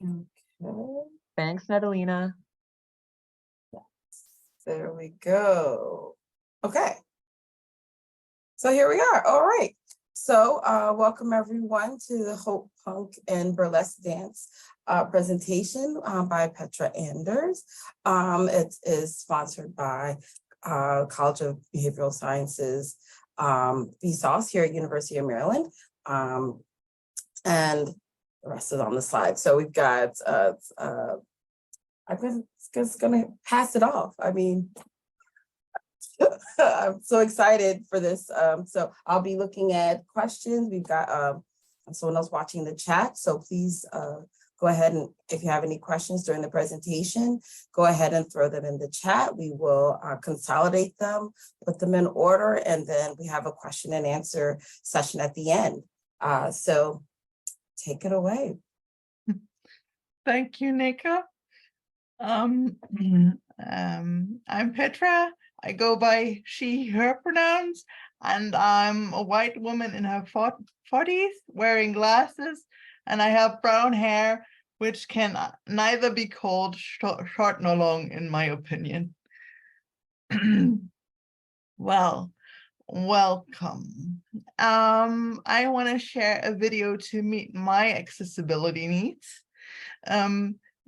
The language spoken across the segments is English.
Okay. Thanks, Natalina. There we go. Okay. So here we are. All right. So welcome everyone to the Hope Punk and Burlesque Dance presentation by Petra Anders. It is sponsored by College of Behavioral Sciences, VSauce here at University of Maryland. And the rest is on the slide. So we've got, I'm just gonna pass it off. I mean, I'm so excited for this. So I'll be looking at questions. We've got someone else watching the chat. So please go ahead and if you have any questions during the presentation, go ahead and throw them in the chat. We will consolidate them, put them in order, and then we have a question and answer session at the end. So take it away. Thank you, Nika. I'm Petra. I go by she, her pronouns, and I'm a white woman in her 40s wearing glasses, and I have brown hair, which can neither be called short nor long, in my opinion. Well, welcome. I want to share a video to meet my accessibility needs.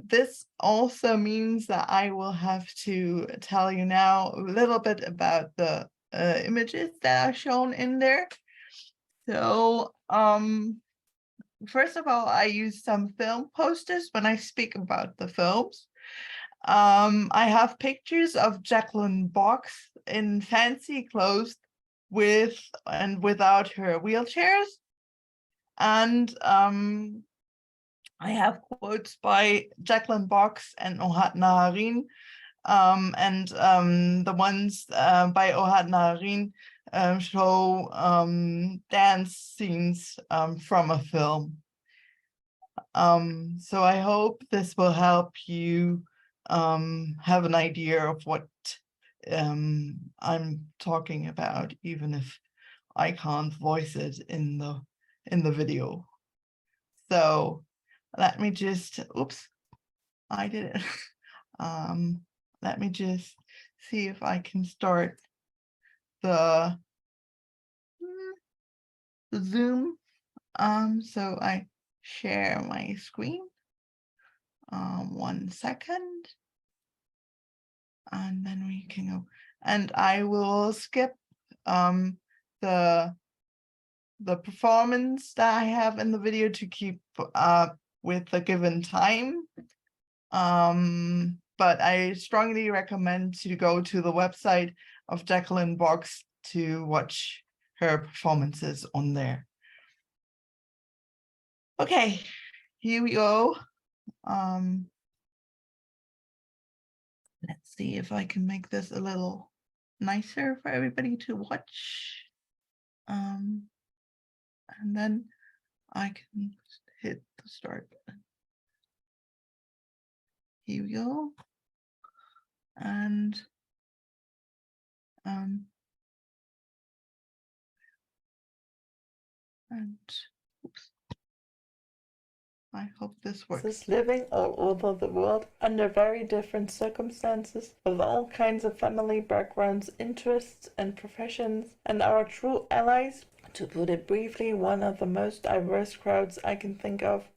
This also means that I will have to tell you now a little bit about the images that are shown in there. So, first of all, I use some film posters when I speak about the films. I have pictures of Jacqueline Box in fancy clothes with and without her wheelchairs. And I have quotes by Jacqueline Box and Ohad Naharin, and the ones by Ohad Naharin show dance scenes from a film. So I hope this will help you have an idea of what I'm talking about, even if I can't voice it in the video. So let me just, oops, I did it. Let me just see if I can start the Zoom. So I share my screen. 1 second. And then we can go. And I will skip the performance that I have in the video to keep up with the given time. But I strongly recommend to go to the website of Jacqueline Box to watch her performances on there. Okay, here we go. Let's see if I can make this a little nicer for everybody to watch. And then I can hit the start button. Here we go. And oops. I hope this works. Living all over the world under very different circumstances, with all kinds of family backgrounds, interests, and professions, and our true allies. To put it briefly, one of the most diverse crowds I can think of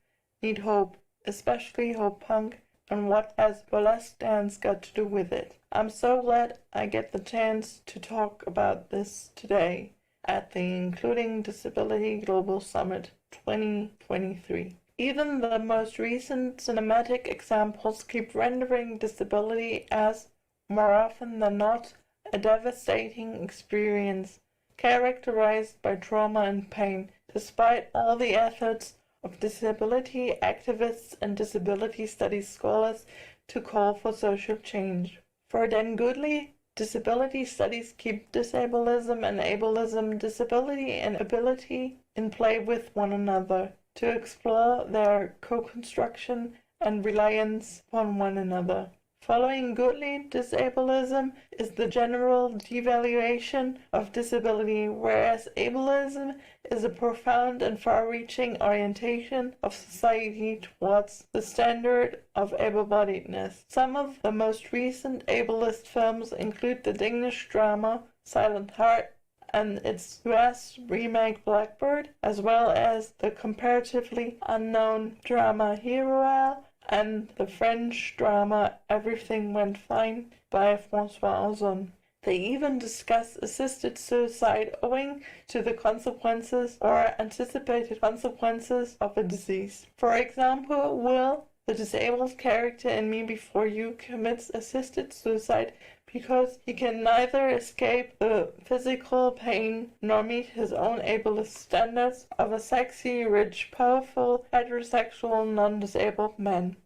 need hope, especially Hope Punk, and what has burlesque dance got to do with it. I'm so glad I get the chance to talk about this today at the Including Disability Global Summit 2023. Even the most recent cinematic examples keep rendering disability as, more often than not, a devastating experience, characterized by trauma and pain, despite all the efforts of disability activists and disability studies scholars to call for social change. For Dan Goodley, disability studies keep disableism and ableism, disability and ability, in play with one another, to explore their co-construction and reliance upon one another. Following Goodley, disableism is the general devaluation of disability, whereas ableism is a profound and far-reaching orientation of society towards the standard of able-bodiedness. Some of the most recent ableist films include the Danish drama Silent Heart and its US remake Blackbird, as well as the comparatively unknown drama Heroal and the French drama Everything Went Fine by François Ozon. They even discuss assisted suicide owing to the consequences or anticipated consequences of a disease. For example, Will, the disabled character in Me Before You, commits assisted suicide because he can neither escape the physical pain nor meet his own ableist standards of a sexy, rich, powerful, heterosexual, non-disabled man.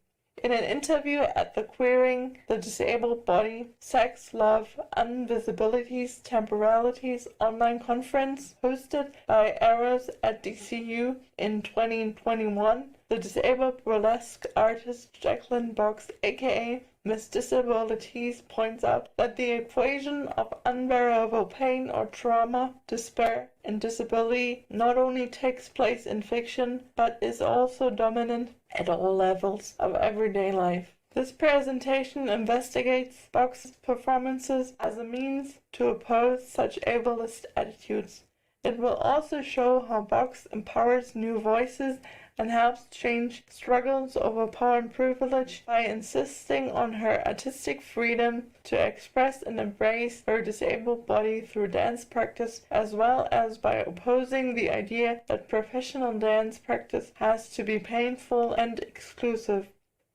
In an interview at the Queering the Disabled Body, Sex, Love, Invisibilities, Temporalities online conference hosted by Arrows at DCU in 2021, the disabled burlesque artist Jacqueline Box, aka Miss Disabilities, points out that the equation of unbearable pain or trauma, despair, and disability not only takes place in fiction, but is also dominant at all levels of everyday life. This presentation investigates Box's performances as a means to oppose such ableist attitudes. It will also show how Box empowers new voices and helps change struggles over power and privilege by insisting on her artistic freedom to express and embrace her disabled body through dance practice, as well as by opposing the idea that professional dance practice has to be painful and exclusive.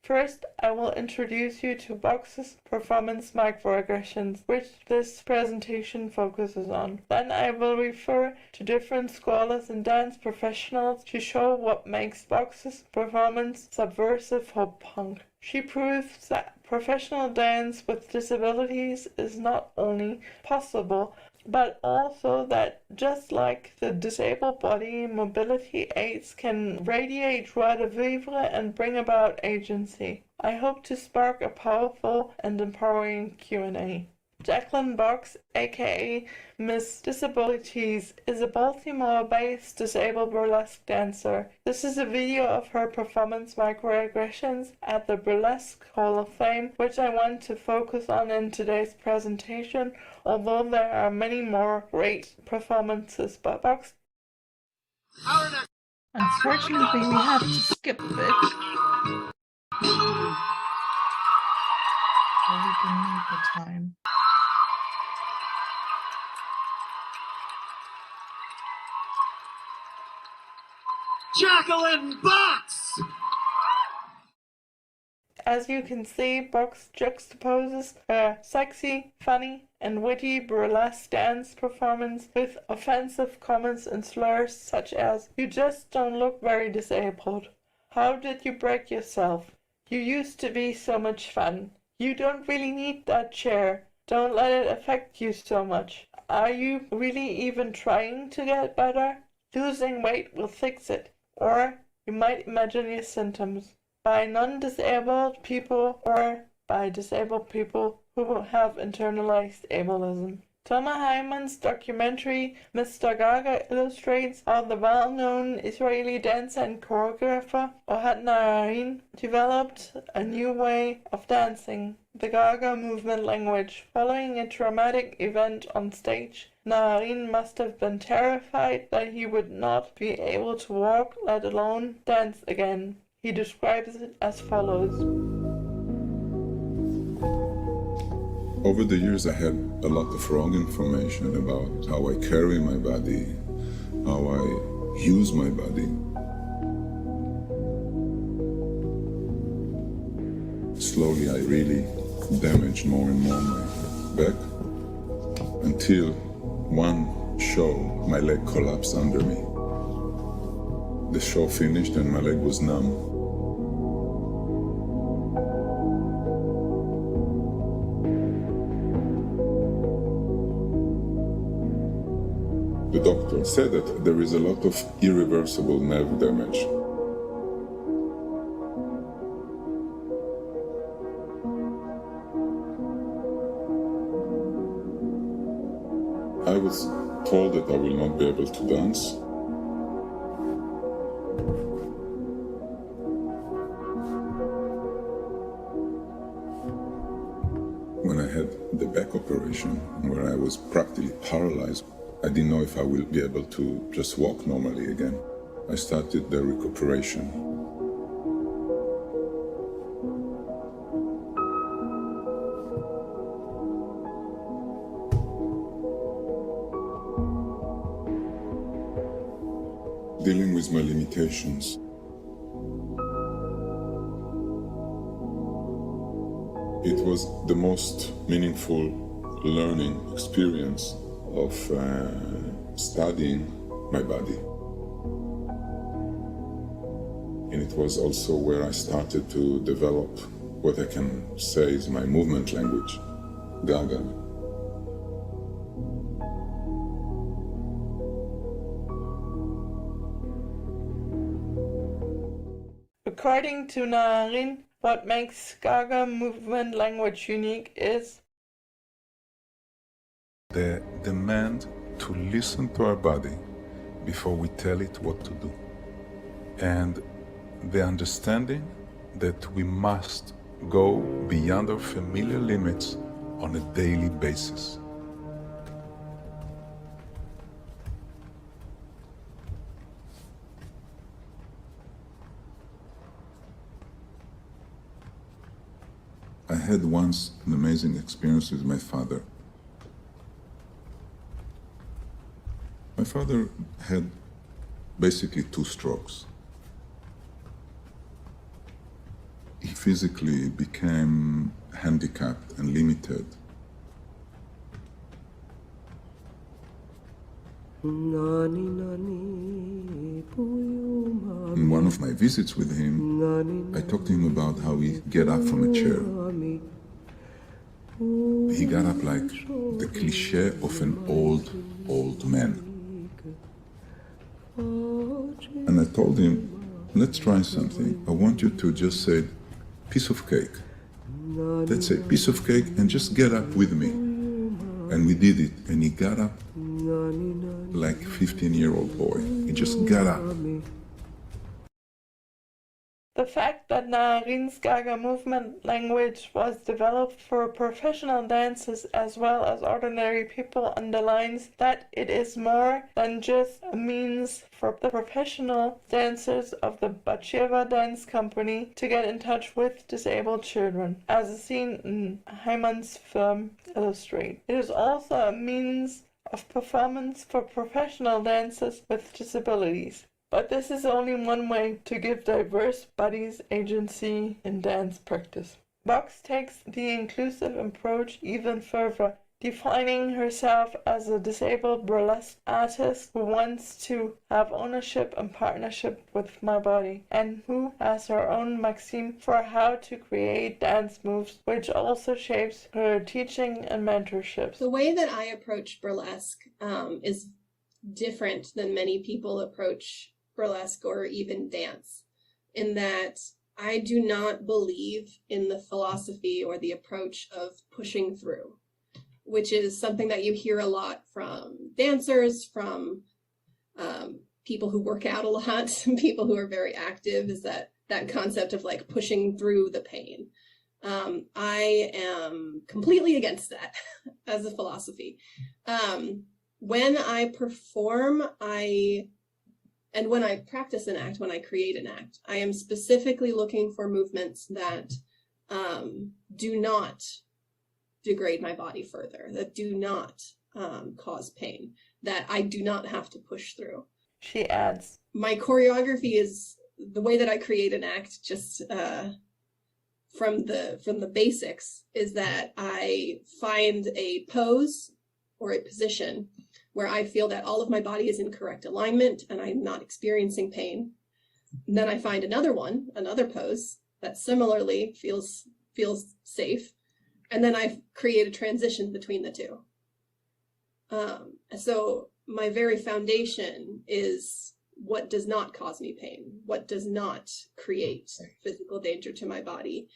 First, I will introduce you to Box's performance microaggressions, which this presentation focuses on. Then I will refer to different scholars and dance professionals to show what makes Box's performance subversive for punk. She proves that professional dance with disabilities is not only possible, but also that just like the disabled body, mobility aids can radiate joie de vivre and bring about agency. I hope to spark a powerful and empowering Q&A. Jacqueline Box, aka Miss Disabilities, is a Baltimore-based disabled burlesque dancer. This is a video of her performance microaggressions at the Burlesque Hall of Fame, which I want to focus on in today's presentation, although there are many more great performances by Box. Unfortunately, we have to skip a bit. So we can need the time. Jacqueline Box! As you can see, Box juxtaposes her sexy, funny, and witty burlesque dance performance with offensive comments and slurs such as, "You just don't look very disabled. How did you break yourself? You used to be so much fun. You don't really need that chair. Don't let it affect you so much. Are you really even trying to get better? Losing weight will fix it." Or you might imagine your symptoms by non-disabled people or by disabled people who have internalized ableism. Thomas Hyman's documentary Mr. Gaga illustrates how the well-known Israeli dancer and choreographer Ohad Naharin developed a new way of dancing, the Gaga movement language. Following a traumatic event on stage, Naharin must have been terrified that he would not be able to walk, let alone dance again. He describes it as follows. Over the years, I had a lot of wrong information about how I carry my body, how I use my body. Slowly, I really damaged more and more my back until one show, my leg collapsed under me. The show finished and my leg was numb. The doctor said that there is a lot of irreversible nerve damage. I was told that I will not be able to dance. When I had the back operation, where I was practically paralyzed, I didn't know if I will be able to just walk normally again. I started the recuperation. Dealing with my limitations. It was the most meaningful learning experience of studying my body. And it was also where I started to develop what I can say is my movement language, Gaga. According to Naharin, what makes Gaga movement language unique is The demand to listen to our body before we tell it what to do. And the understanding that we must go beyond our familiar limits on a daily basis. I had once an amazing experience with my father. My father had basically 2 strokes. He physically became handicapped and limited. In one of my visits with him, I talked to him about how he get up from a chair. He got up like the cliche of an old man. And I told him, let's try something. I want you to just say, piece of cake. Let's say piece of cake and just get up with me. And we did it. And he got up like a 15-year-old boy. He just got up. the fact that Naharin's Gaga movement language was developed for professional dancers as well as ordinary people underlines that it is more than just a means for the professional dancers of the Batsheva Dance Company to get in touch with disabled children, as is seen in Hyman's film Illustrate. It is also a means of performance for professional dancers with disabilities. But this is only one way to give diverse bodies agency in dance practice. Box takes the inclusive approach even further, defining herself as a disabled burlesque artist who wants to have ownership and partnership with my body, and who has her own maxim for how to create dance moves, which also shapes her teaching and mentorships. The way that I approach burlesque is different than many people approach burlesque or even dance, in that I do not believe in the philosophy or the approach of pushing through, which is something that you hear a lot from dancers, from people who work out a lot, people who are very active, is that concept of like pushing through the pain. I am completely against that as a philosophy. When I perform, and when I practice an act, when I create an act, I am specifically looking for movements that do not degrade my body further, that do not cause pain, that I do not have to push through. She adds, my choreography is the way that I create an act, just from the basics, is that I find a pose or a position where I feel that all of my body is in correct alignment and I'm not experiencing pain. And then I find another pose that similarly feels safe. And then I create a transition between the two. So my very foundation is what does not cause me pain, what does not create physical danger to my body.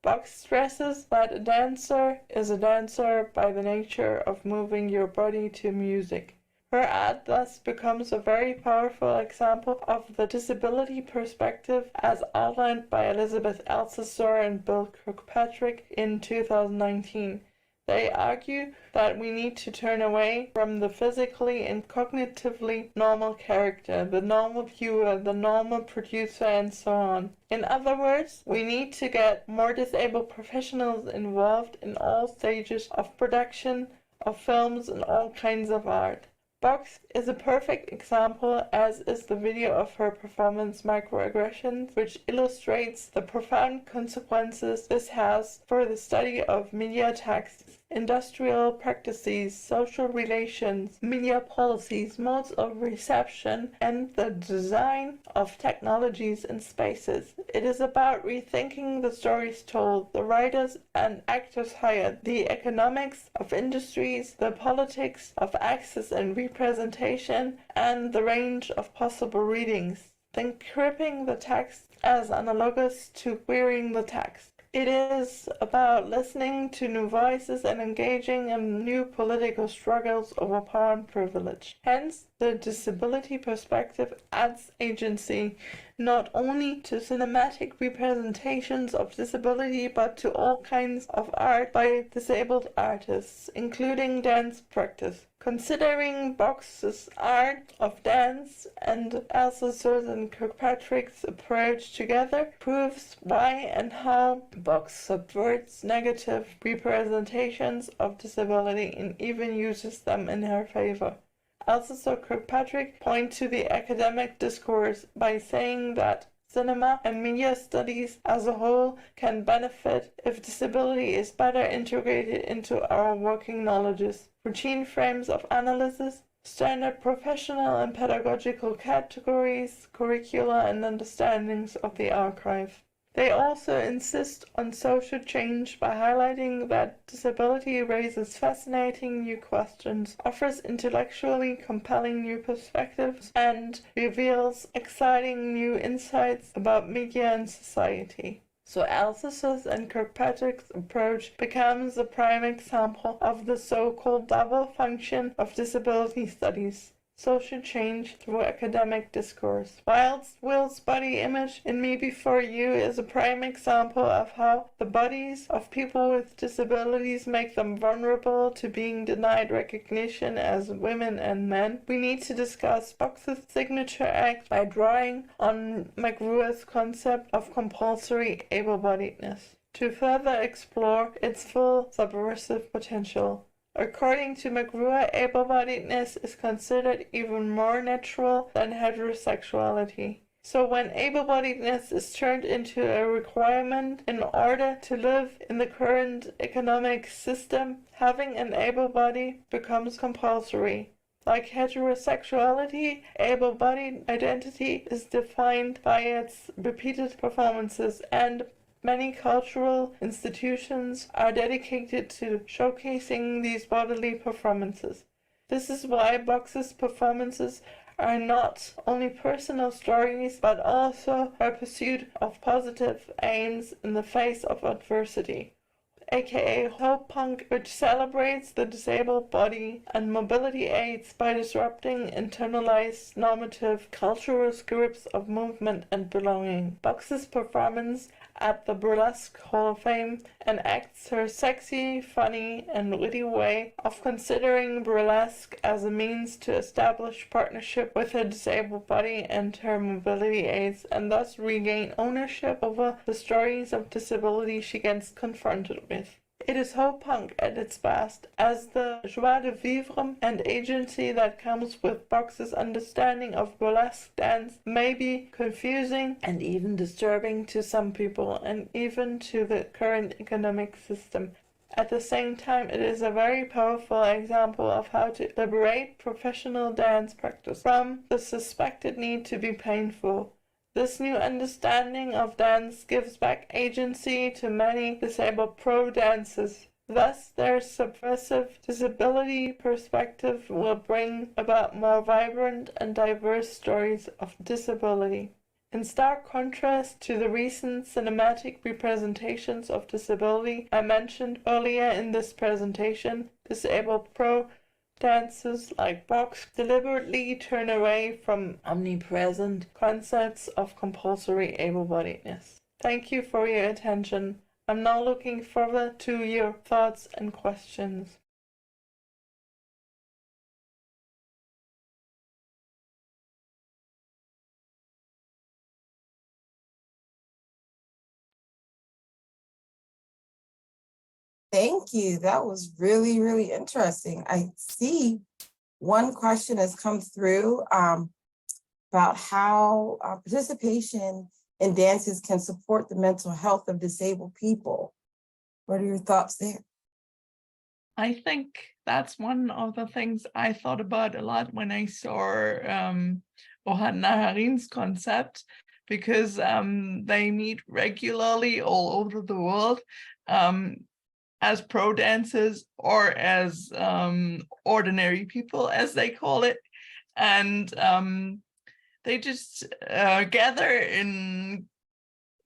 Box stresses that a dancer is a dancer by the nature of moving your body to music. Her art thus becomes a very powerful example of the disability perspective as outlined by Elizabeth Althusser and Bill Kirkpatrick in 2019. They argue that we need to turn away from the physically and cognitively normal character, the normal viewer, the normal producer, and so on. In other words, we need to get more disabled professionals involved in all stages of production, of films, and all kinds of art. Box is a perfect example, as is the video of her performance Microaggressions, which illustrates the profound consequences this has for the study of media tactics, industrial practices, social relations, media policies, modes of reception, and the design of technologies and spaces. It is about rethinking the stories told, the writers and actors hired, the economics of industries, the politics of access and representation, and the range of possible readings. Then cribbing the text as analogous to querying the text. It is about listening to new voices and engaging in new political struggles over power and privilege. Hence, the disability perspective adds agency not only to cinematic representations of disability but to all kinds of art by disabled artists, including dance practice. Considering Box's art of dance and Althusser's and Kirkpatrick's approach together proves why and how Box subverts negative representations of disability and even uses them in her favor. Althusser Kirkpatrick point to the academic discourse by saying that cinema and media studies as a whole can benefit if disability is better integrated into our working knowledges, routine frames of analysis, standard professional and pedagogical categories, curricula, and understandings of the archive. They also insist on social change by highlighting that disability raises fascinating new questions, offers intellectually compelling new perspectives, and reveals exciting new insights about media and society. So Althusser's and Kirkpatrick's approach becomes a prime example of the so-called double function of disability studies. Social change through academic discourse. Whilst Will's body image in Me Before You is a prime example of how the bodies of people with disabilities make them vulnerable to being denied recognition as women and men, we need to discuss Box's signature act by drawing on McGruer's concept of compulsory able-bodiedness to further explore its full subversive potential. According to McGruer, able-bodiedness is considered even more natural than heterosexuality. So when able-bodiedness is turned into a requirement in order to live in the current economic system, having an able body becomes compulsory. Like heterosexuality, able-bodied identity is defined by its repeated performances, and many cultural institutions are dedicated to showcasing these bodily performances. This is why Box's performances are not only personal stories but also a pursuit of positive aims in the face of adversity, aka Hope Punk, which celebrates the disabled body and mobility aids by disrupting internalized normative cultural scripts of movement and belonging. Box's performance at the Burlesque Hall of Fame enacts her sexy, funny, and witty way of considering burlesque as a means to establish partnership with her disabled body and her mobility aids, and thus regain ownership over the stories of disability she gets confronted with. It is Hope Punk at its best, as the joie de vivre and agency that comes with Box's understanding of burlesque dance may be confusing and even disturbing to some people, and even to the current economic system. At the same time, it is a very powerful example of how to liberate professional dance practice from the suspected need to be painful. This new understanding of dance gives back agency to many disabled pro-dancers. Thus, their subversive disability perspective will bring about more vibrant and diverse stories of disability. In stark contrast to the recent cinematic representations of disability I mentioned earlier in this presentation, disabled pro dances like box deliberately turn away from omnipresent concepts of compulsory able-bodiedness. Thank you for your attention. I'm now looking forward to your thoughts and questions. Thank you. That was really, really interesting. I see one question has come through about how participation in dances can support the mental health of disabled people. What are your thoughts there? I think that's one of the things I thought about a lot when I saw Ohad Naharin's concept, because they meet regularly all over the world as pro dancers or as ordinary people, as they call it. And they just gather in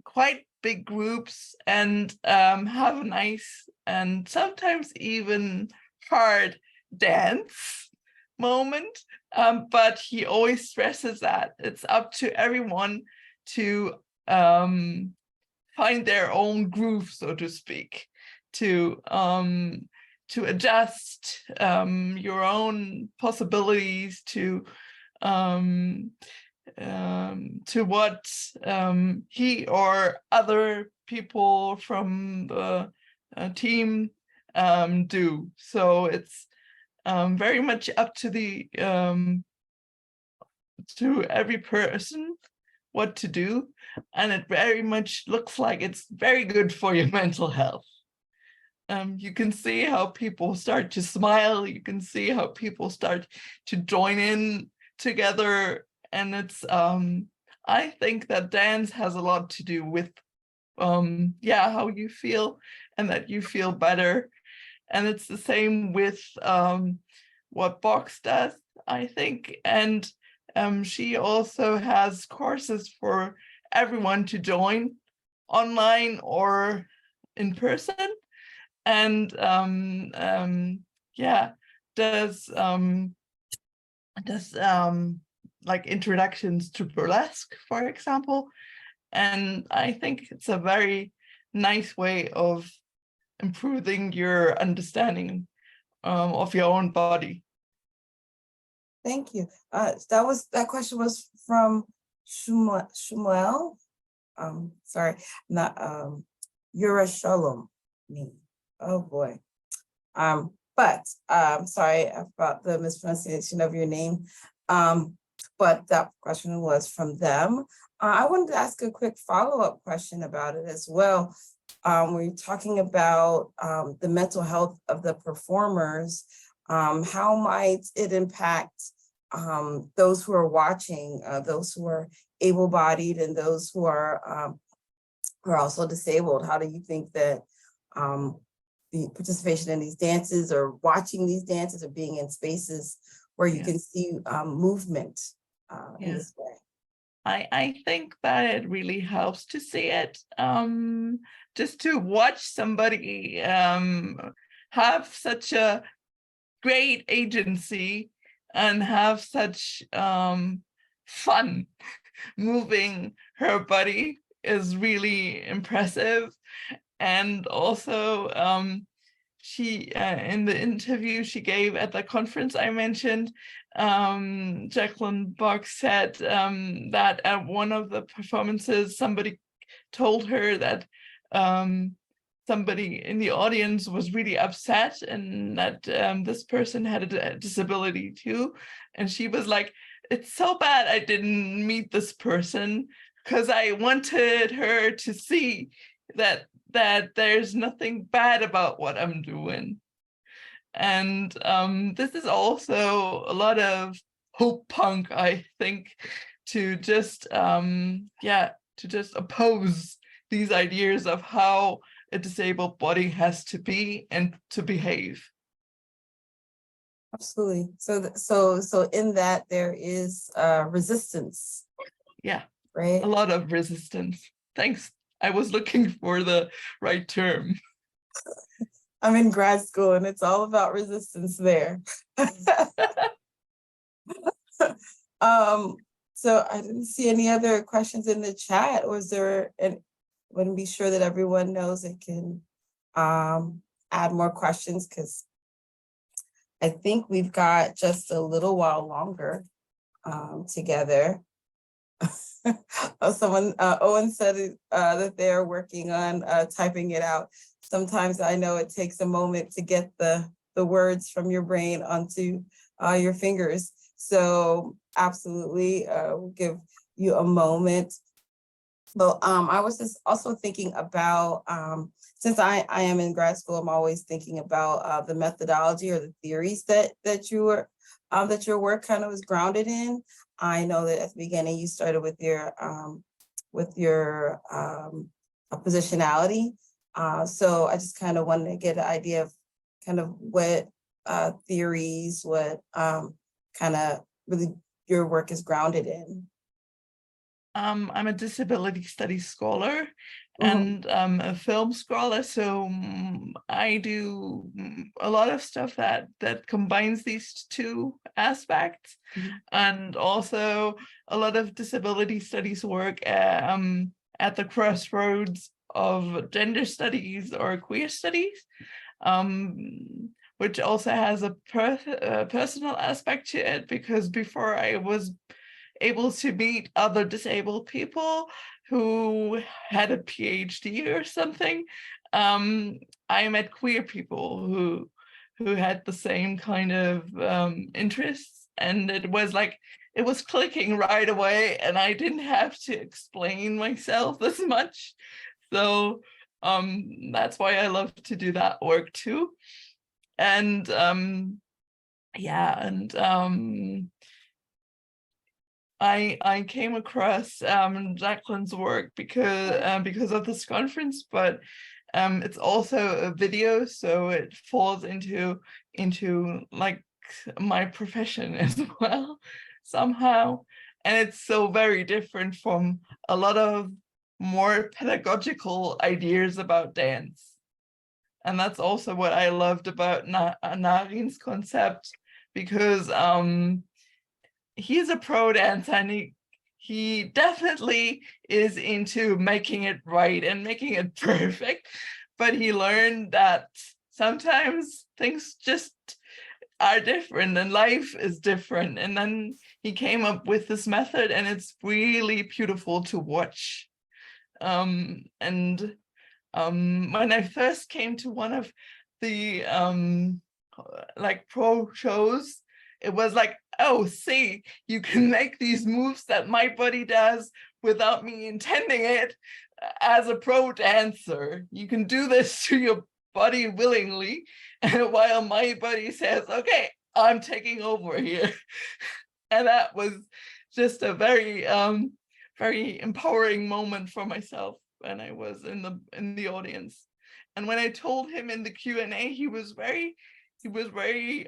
quite big groups and have a nice and sometimes even hard dance moment. But he always stresses that it's up to everyone to find their own groove, so to speak, to adjust your own possibilities to what he or other people from the team do. So it's very much up to the to every person what to do, and it very much looks like it's very good for your mental health. You can see how people start to smile, you can see how people start to join in together, and it's I think that dance has a lot to do with how you feel and that you feel better. And it's the same with what Box does, I think. And she also has courses for everyone to join, online or in person. And does like introductions to burlesque, for example. And I think it's a very nice way of improving your understanding of your own body. Thank you. That question was from Shmuel. Sorry, not Yura Shalom. Me. Oh boy. But sorry about the mispronunciation of your name. But that question was from them. I wanted to ask a quick follow-up question about it as well. We're talking about the mental health of the performers. How might it impact those who are watching, those who are able-bodied and those who are also disabled? How do you think that the participation in these dances or watching these dances or being in spaces where you can see movement in this way? I think that it really helps to see it. Just to watch somebody have such a great agency and have such fun moving her body is really impressive. And also she in the interview she gave at the conference I mentioned, Jacqueline Box said that at one of the performances somebody told her that somebody in the audience was really upset and that this person had a disability too. And she was like, it's so bad I didn't meet this person because I wanted her to see that there's nothing bad about what I'm doing. And this is also a lot of hope punk, I think, to just oppose these ideas of how a disabled body has to be and to behave. Absolutely. So in that there is resistance. Yeah. right? A lot of resistance. Thanks. I was looking for the right term. I'm in grad school and it's all about resistance there. So I didn't see any other questions in the chat. Or is there, and want to be sure that everyone knows it can add more questions, because I think we've got just a little while longer together. Owen said that they're working on typing it out. Sometimes I know it takes a moment to get the words from your brain onto your fingers. So absolutely, we'll give you a moment. But I was just also thinking about, since I am in grad school, I'm always thinking about the methodology or the theories that your work kind of was grounded in. I know that at the beginning you started with your positionality. So I just kind of wanted to get an idea of kind of what theories, what kind of really your work is grounded in. I'm a disability studies scholar Mhm. and a film scholar, so I do a lot of stuff that combines these two aspects, Mhm. and also a lot of disability studies work at the crossroads of gender studies or queer studies, which also has a personal aspect to it, because before I was able to meet other disabled people who had a PhD or something, I met queer people who had the same kind of interests, and it was clicking right away, and I didn't have to explain myself as much. So that's why I love to do that work too. And I came across Jacqueline's work because of this conference, but it's also a video, so it falls into like my profession as well somehow, and it's so very different from a lot of more pedagogical ideas about dance. And that's also what I loved about Narin's concept, because he's a pro dancer, and he definitely is into making it right and making it perfect, but he learned that sometimes things just are different and life is different, and then he came up with this method, and it's really beautiful to watch. When I first came to one of the like pro shows, it was like, oh, see, you can make these moves that my body does without me intending it as a pro dancer. You can do this to your body willingly, while my body says, okay, I'm taking over here. And that was just a very, very empowering moment for myself when I was in the audience. And when I told him in the Q&A, he was very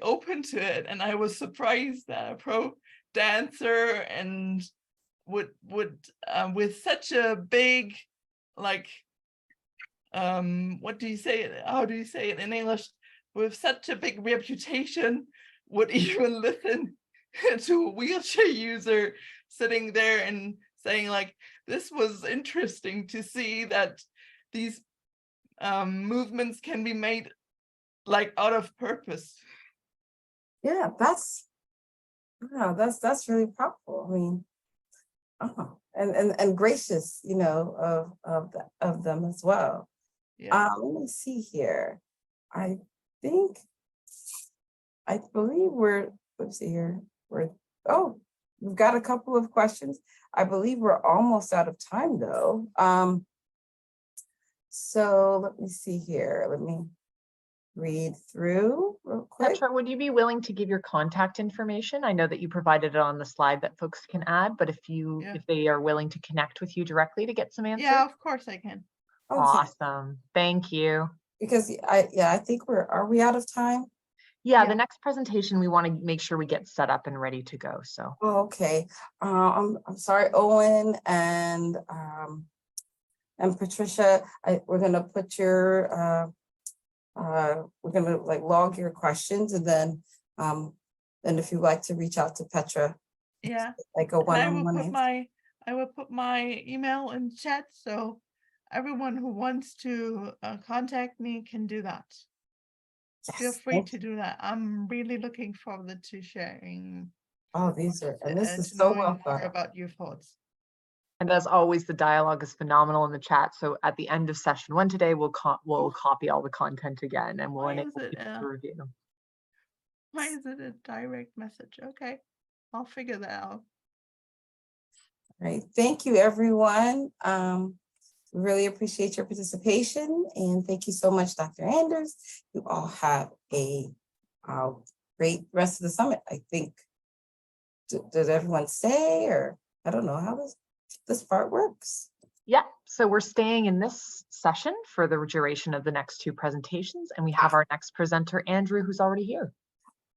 open to it, and I was surprised that a pro dancer and would with such a big, like, what do you say it? How do you say it in English? With such a big reputation, would even listen to a wheelchair user sitting there and saying, like, this was interesting to see that these movements can be made like out of purpose. Yeah, that's really powerful. I mean, and gracious, of them as well. Yeah. Let me see here. I believe let's see here. We've got a couple of questions. I believe we're almost out of time though. So let me see here. Let me read through real quick. Petra, would you be willing to give your contact information? I know that you provided it on the slide that folks can add, but if they are willing to connect with you directly to get some answers. Yeah, of course I can. Okay. Awesome. Thank you. Because I think are we out of time? Yeah, Yeah. the next presentation, we want to make sure we get set up and ready to go. So Oh, okay. I'm sorry, Owen and Patricia, we're gonna put your, we're gonna like log your questions and then if you'd like to reach out to Petra, Yeah. like a And I will one-on-one. put my email in chat, so everyone who wants to contact me can do that. Feel Yes, free thank to you. do that. I'm really looking forward to sharing, Oh, these are, and this is to so knowing well more thought. about your thoughts. and as always, the dialogue is phenomenal in the chat. So at the end of session 1 today, we'll copy all the content again and we'll Why is enable it, people to review. Why is it a direct message? Okay, I'll figure that out. Right. Thank you, everyone. We really appreciate your participation and thank you so much, Dr. Anders. You all have a great rest of the summit, I think. Does everyone stay or I don't know how this part works? Yeah, so we're staying in this session for the duration of the next 2 presentations, and we have our next presenter, Andrew, who's already here.